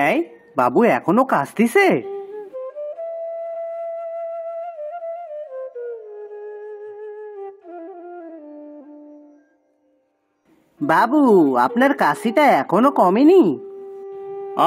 এই বাবু এখনো কাশতিছে? বাবু আপনার কাশিটা এখনো কমেনি?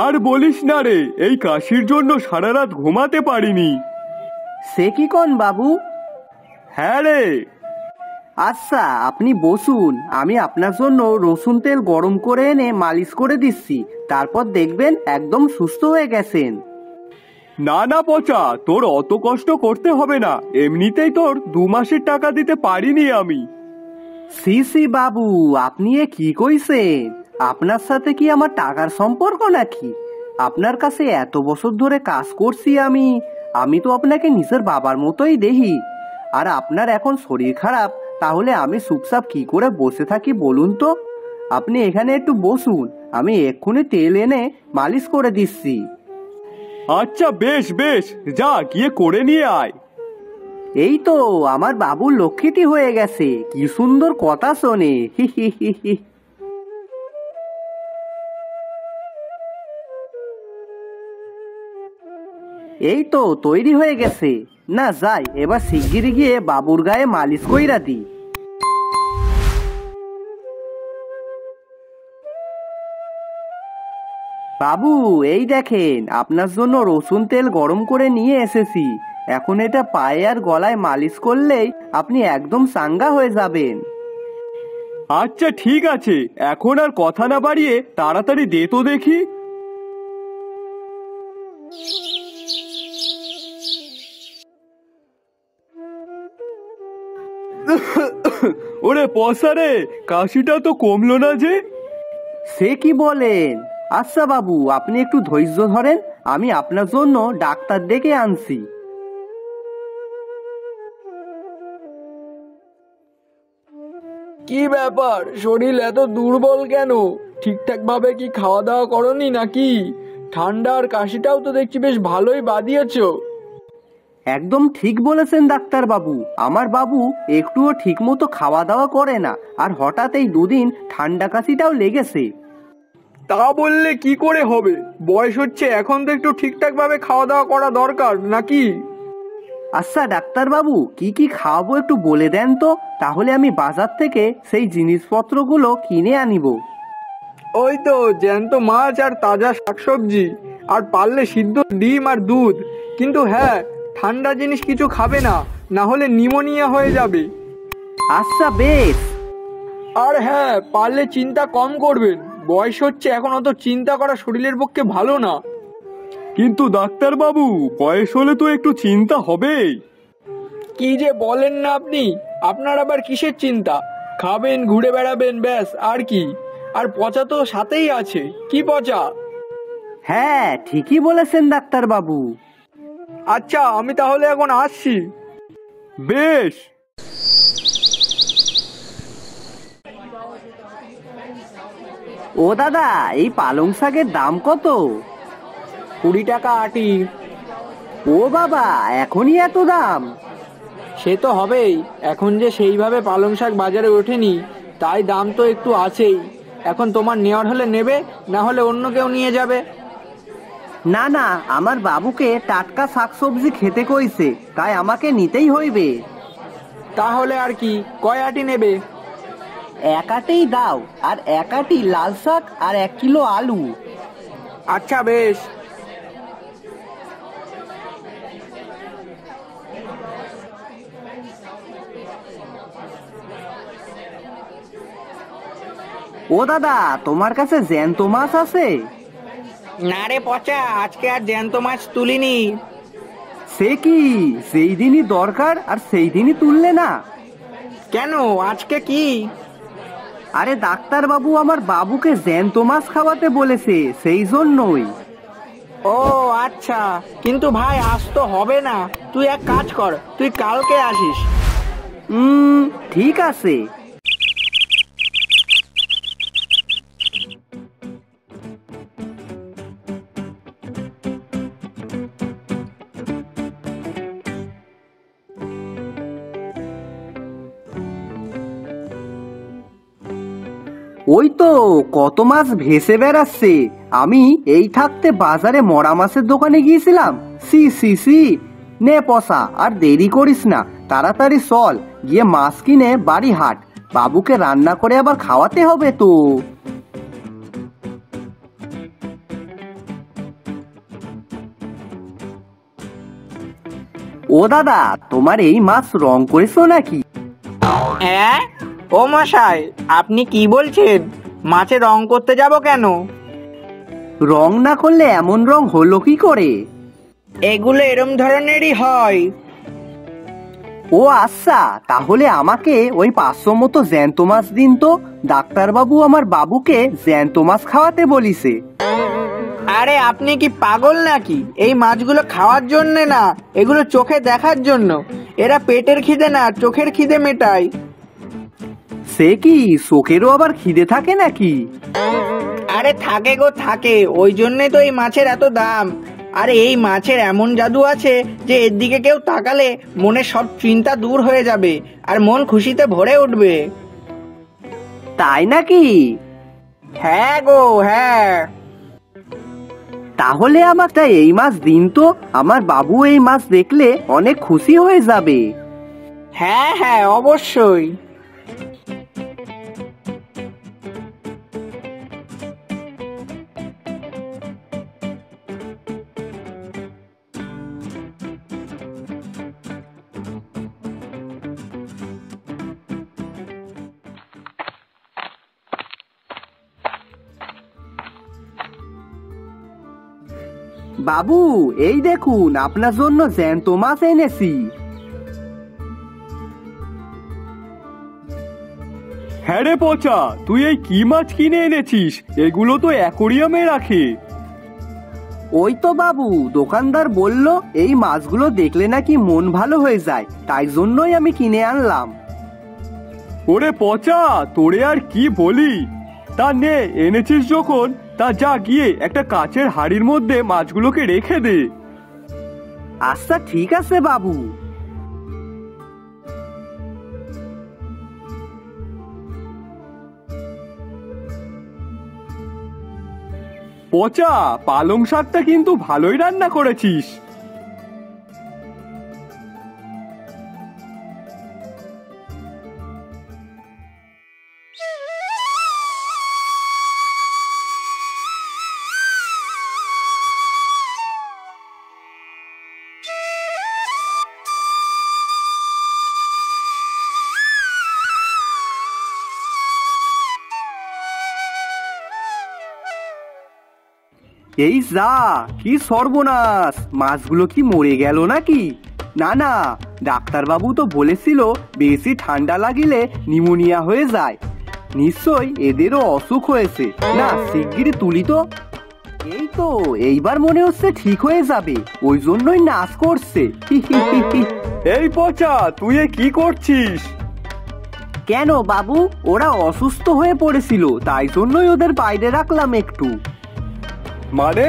আর বলিস না রে, এই কাশির জন্য সারা রাত ঘুমাতে পারিনি। সে কি কোন বাবু? হ্যাঁ রে। আচ্ছা আপনি বসুন, আমি আপনার জন্য রসুন তেল গরম করে এনে মালিশ করে দিচ্ছি, তারপর দেখবেন একদম সুস্থ হয়ে গেছেন। না না পচা, তোর অত কষ্ট করতে হবে না, এমনিতেই তোর 2 মাসের টাকা দিতে পারিনি আমি। সি সি বাবু, আপনি এ কি কইছেন? আপনার সাথে কি আমার টাকার সম্পর্ক নাকি? আপনার কাছে এত বছর ধরে কাজ করছি আমি তো আপনাকে নিজের বাবার মতোই দেখি। আর আপনার এখন শরীর খারাপ, তাহলে আমি চুপচাপ কি করে বসে থাকি বলুন তো? আপনি এখানে একটু বসুন, আমি এক্ষুনি তেল এনে মালিশ করে দিচ্ছি। আচ্ছা বেশ বেশ, যা গিয়ে করে নিয়ে আয়। এই তো আমার বাবু লক্ষ্মীটি হয়ে গেছে, কি সুন্দর কথা শোনে। হি হি হি হি। এই তো তৈরি হয়ে গেছে। না যাই, এবার শিগগিরই গিয়ে বাবুর গায়ে মালিশ কইরা দি। বাবু এই দেখেন, আপনার জন্য রসুন তেল গরম করে নিয়ে এসেছি। এখন এটা পায়ে আর গলায় মালিশ করলেই আপনি একদম চাঙ্গা হয়ে যাবেন। আচ্ছা ঠিক আছে, এখন আর কথা না বাড়িয়ে তাড়াতাড়ি দে তো দেখি। ওরে পয়সা রে, কাশিটা তো কমলো না যে। সে কি বলেন? আচ্ছা বাবু আপনি একটু ধৈর্য ধরেন, আমি আপনার জন্য ডাক্তার ডেকে আনছি। কি ব্যাপার, শরীর এত দুর্বল কেন? ঠিকঠাক ভাবে কি খাওয়া দাওয়া করনি নাকি? ঠান্ডা আর কাশিটাও তো দেখছি বেশ ভালোই বাদিয়েছো। একদম ঠিক বলেছেন ডাক্তার বাবু, আমার বাবু একটুও ঠিক মতো খাওয়া দাওয়া করে না, আর হঠাৎ এই 2 দিন ঠান্ডা কাশিটাও লেগেছে। তা বললে কি করে হবে? বয়স হচ্ছে, এখন তো একটু ঠিকঠাক ভাবে খাওয়া দাওয়া করা দরকার নাকি? আচ্ছা ডাক্তার বাবু কি কি খাওয়াবো একটু বলে দেন তো, তাহলে আমি বাজার থেকে সেই জিনিসপত্রগুলো কিনে আনিব। ওই তো জ্যান্ত মাছ আর তাজা শাকসবজি, আর পারলে সিদ্ধ ডিম আর দুধ। কিন্তু হ্যাঁ, ঠান্ডা জিনিস কিছু খাবে না, না হলে নিউমোনিয়া হয়ে যাবে। আচ্ছা বেশ। আর হ্যাঁ, পারলে চিন্তা কম করবেন, বয়স হচ্ছে, এখন অত চিন্তা করা শরীরের পক্ষে ভালো না। কিন্তু ডাক্তার বাবু, বয়স হলে তো একটু চিন্তা হবেই। কি যে বলেন না আপনি, আপনার আবার কিসের চিন্তা? খাবেন, ঘুরে বেড়াবেন, ব্যাস আর কি। আর পচা তো সাথেই আছে। কি পচা? হ্যাঁ ঠিকই বলেছেন ডাক্তার বাবু। আচ্ছা আমি তাহলে এখন আসছি। বেশ। ও দাদা, এই পালং শাকের দাম কত? 20 টাকা আটি। ও বাবা, এখনই এত দাম? সে তো হবেই, এখন যে সেইভাবে পালং শাক বাজারে ওঠেনি, তাই দাম তো একটু আছেই। এখন তোমার নেওয়ার হলে নেবে, না হলে অন্য কেউ নিয়ে যাবে। না না, আমার বাবুকে টাটকা শাকসবজি খেতে কইছে, তাই আমাকে নিতেই হইবে। তাহলে আর কি, কয় আটি নেবে? 1 আটেই দাও, আর 1 আটি লাল শাক আর 1 কিলো আলু। আচ্ছা বেশ। ও দাদা, তোমার কাছে জ্যান্ত মাছ আছে? না রে পচা, আজকে আর জ্যান্ত মাছ তুলিনি। সে কি, সেই দিনই দরকার আর সেই দিনই তুললে না? কেন, আজকে কি? আরে ডাক্তার বাবু আমার বাবুকে জ্যান্ত মাছ খাওয়াতে বলেছে, সেই জন্যই। ও আচ্ছা, কিন্তু ভাই আজ তো হবে না, তুই এক কাজ কর, তুই কালকে আসিস। ঠিক আছে। ওই তো কত মাছ ভেসে বেড়াচ্ছে। আমি এই থাকতে বাজারে মরা মাছের দোকানে গিয়েছিলাম। সি সি সি। নে পসা, আর দেরি করিস না, তাড়াতাড়ি চল, গিয়ে মাছ কিনে বাড়ি হাট। বাবুকে রান্না করে আবার খাওয়াতে হবে তো। ও দাদা, তোমার এই মাছ রং করেছো নাকি? হ্যাঁ, ও মশাই, আপনি কি বলছেন? মাছে রং করতে যাব কেন? রং না করলে এমন রং হলো কি করে? এগুলো এরম ধরনেরই হয়। ও আচ্ছা, তাহলে আমাকে ওই 500 মতো জ্যান্ত মাছ দিন তো। ডাক্তারবাবু আমার বাবুকে জ্যান্ত মাছ খাওয়াতে বলিছে। আরে আপনি কি পাগল নাকি? এই মাছগুলো খাওয়ার জন্য না, এগুলো চোখে দেখার জন্য। এরা পেটের খিদে না, চোখের খিদে মেটায়। সে কি, চোখেরও আবার খিদে থাকে নাকি? আরে থাকে গো থাকে, ওই জন্যই তো এই মাছের এত দাম। আরে এই মাছের এমন জাদু আছে যে এর দিকে কেউ তাকালে মনে সব চিন্তা দূর হয়ে যাবে আর মন খুশিতে ভরে উঠবে। তাই নাকি? হ্যাঁ গো হ্যাঁ। তাহলে আমাকে এই মাছ দিন তো, আমার বাবু এই মাছ দেখলে অনেক খুশি হয়ে যাবে। হ্যাঁ হ্যাঁ, অবশ্যই। বাবু, এই দেখুন আপনার জন্য জ্যান্ত মাছ এনেছি। হ্যাঁ রে পচা, তুই এই কি মাছ কিনে এনেছিস? এগুলো তো অ্যাকোরিয়ামে রাখে। ওই তো বাবু, দোকানদার বলল এই মাছগুলো দেখলে নাকি মন ভালো হয়ে যায়, তাই জন্যই আমি কিনে আনলাম। ওরে পচা, তোরে আর কি বলি। তা নে, এনেছিস যখন, তা যা গিয়ে একটা কাচের হাড়ির মধ্যে মাছগুলোকে রেখে দে। আচ্ছা ঠিক আছে বাবু। পচা, পালং শাকটা কিন্তু ভালোই রান্না করেছিস। এই যা, কি সর্বনাশ! মাছগুলো কি মরে গেল নাকি? না না, ডাক্তারবাবু তো বলেছিল বেশি ঠান্ডা লাগিলে নিউমোনিয়া হয়ে যায়। নিশ্চয় এদেরও অসুখ হয়েছে। না, শিগগিরই তুলি তো। এই তো, এইবার মনে হচ্ছে ঠিক হয়ে যাবে, ওই জন্যই নাচ করছে। এই পচা, তুই এ কি করছিস? কেন বাবু, ওরা অসুস্থ হয়ে পড়েছিল, তাই জন্যই ওদের বাইরে রাখলাম একটু। মানে?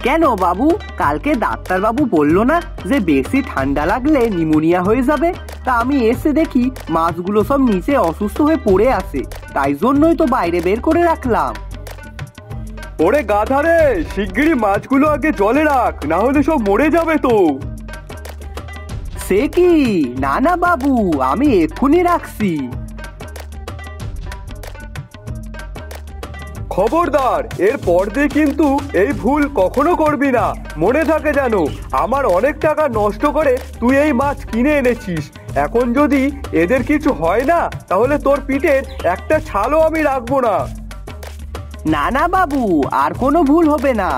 কেন বাবু, কালকে ডাক্তারবাবু বললো না যে বেশি ঠান্ডা লাগলে নিউমোনিয়া হয়ে যাবে? তা আমি এসে দেখি মাছগুলো সব নিচে অসুস্থ হয়ে পড়ে আছে, তাই জন্যই তো বাইরে বের করে রাখলাম। ওরে গাধা রে, শিগগিরই মাছগুলো আগে জলে রাখ, না হলে সব মরে যাবে তো। সে কি, না না বাবু, আমি এক্ষুনি রাখছি। খবরদার, এর পর দিয়ে কিন্তু এই ভুল কখনো করবি না, মনে থাকে যেন। আমার অনেক টাকা নষ্ট করে তুই এই মাছ কিনে এনেছিস, এখন যদি এদের কিছু হয় না, তাহলে তোর পিঠের একটা ছালও আমি রাখবো না। না না বাবু, আর কোনো ভুল হবে না।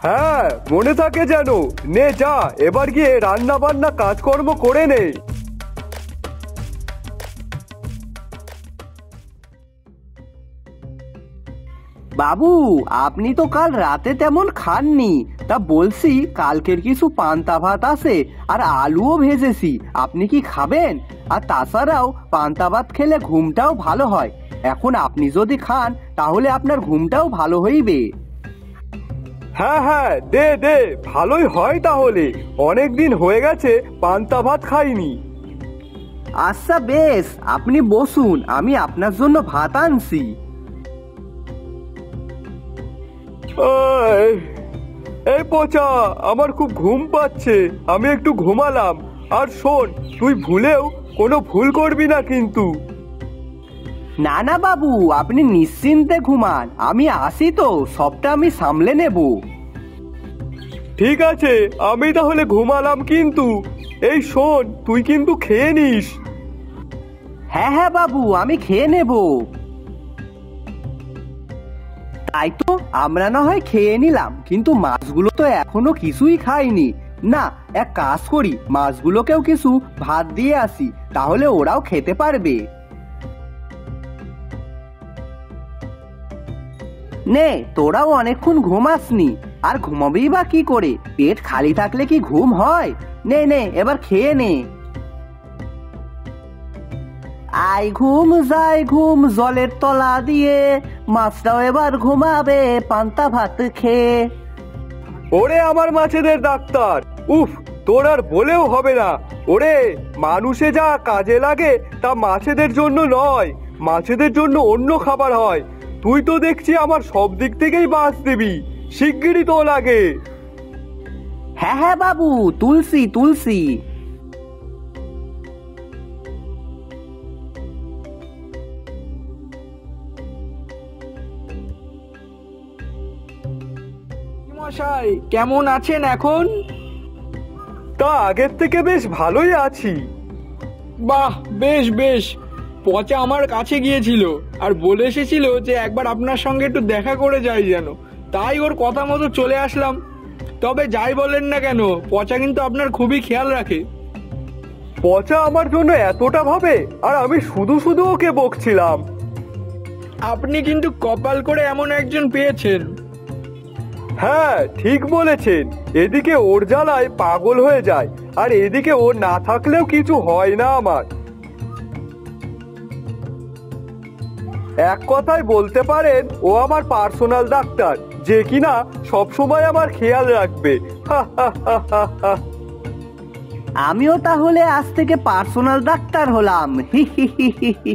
হ্যাঁ, মনে থাকে যেন। নে যা, এবার গিয়ে রান্না বান্না কাজকর্ম করে নে। বাবু, আপনি তো কাল রাতে তেমন খাননি, তা বলছি কালকের কিছু পান্তা ভাত আছে আর আলুও ভেজেছি, আপনি কি খাবেন? আর তাছাড়াও পান্তা ভাত খেলে ঘুমটাও ভালো হয়। এখন আপনি যদি খান তাহলে আপনার ঘুমটাও ভালো হইবে। হ্যাঁ হ্যাঁ, দে দে, ভালোই হয় তাহলে। অনেক দিন হয়ে গেছে পান্তা ভাত খাইনি। আচ্ছা বেশ, আপনি বসুন, আমি আপনার জন্য ভাত আনছি। এই পচা, আমার খুব ঘুম পাচ্ছে, আমি একটু ঘুমালাম। আর শোন, তুই ভুলেও কোনো ভুল করবি না কিন্তু। না না বাবু, আপনি নিশ্চিন্তে ঘুমান, আমি আসি তো, সবটা আমি সামলে নেব। ঠিক আছে, আমি তাহলে ঘুমালাম কিন্তু। এই শোন, তুই কিন্তু খেয়ে নিস। হ্যাঁ হ্যাঁ বাবু, আমি খেয়ে নেব। তাই তো, আমরা না হয় খেয়ে নিলাম, কিন্তু মাছগুলো তো এখনো কিছুই খায়নি। না, এক কাজ করি, মাছগুলোকেও কিছু ভাত দিয়ে আসি, তাহলে ওরাও খেতে পারবে। নে, তোরাও অনেকক্ষণ ঘুমাসনি, আর ঘুমাবেই বা কি করে? পেট খালি থাকলে কি ঘুম হয়? নে নে, এবার খেয়ে নে। আই ঘুম যায় ঘুম জলের তলা দিয়ে, মাছটাও এবার ঘুমাবে পান্তা ভাত খেয়ে। ওরে আমার মাছেদের ডাক্তার, উফ, তোর আর বলেও হবে না। ওরে, মানুষে যা কাজে লাগে তা মাছেদের জন্য নয়, মাছেদের জন্য অন্য খাবার হয়। তুই তো দেখছি আমার সব দিক থেকেই বাঁচ দিবি, শিগগিরই তো লাগে। হ্যাঁ হ্যাঁ বাবু, তুলসী তুলসী। মশাই, কেমন আছেন এখন? তা আগের থেকে বেশ ভালোই আছি। বাহ, বেশ বেশ। পচা আমার কাছে গিয়েছিল আর বলে এসেছিল যে একবার আপনার সঙ্গে একটু দেখা করে যাই যেন, তাই ওর কথা মতো চলে আসলাম। তবে যাই বলেন না কেন, পচা কিন্তু আপনার খুবই খেয়াল রাখে। পচা আমার জন্য এতটা ভাবে, আর আমি শুধু শুধু ওকে বকছিলাম। আপনি কিন্তু কপাল করে এমন একজন পেয়েছেন। হ্যাঁ, ঠিক বলেছেন। এদিকে ওর জ্বালায় পাগল হয়ে যায়, আর এদিকে ওর না থাকলেও কিছু হয় না আমার। এক কথায় বলতে পারেন ও আমার পার্সোনাল ডাক্তার, যে কিনা সবসময় আমার খেয়াল রাখবে। আমিও তাহলে আজ থেকে পার্সোনাল ডাক্তার হলাম। হি হি হি হি হি।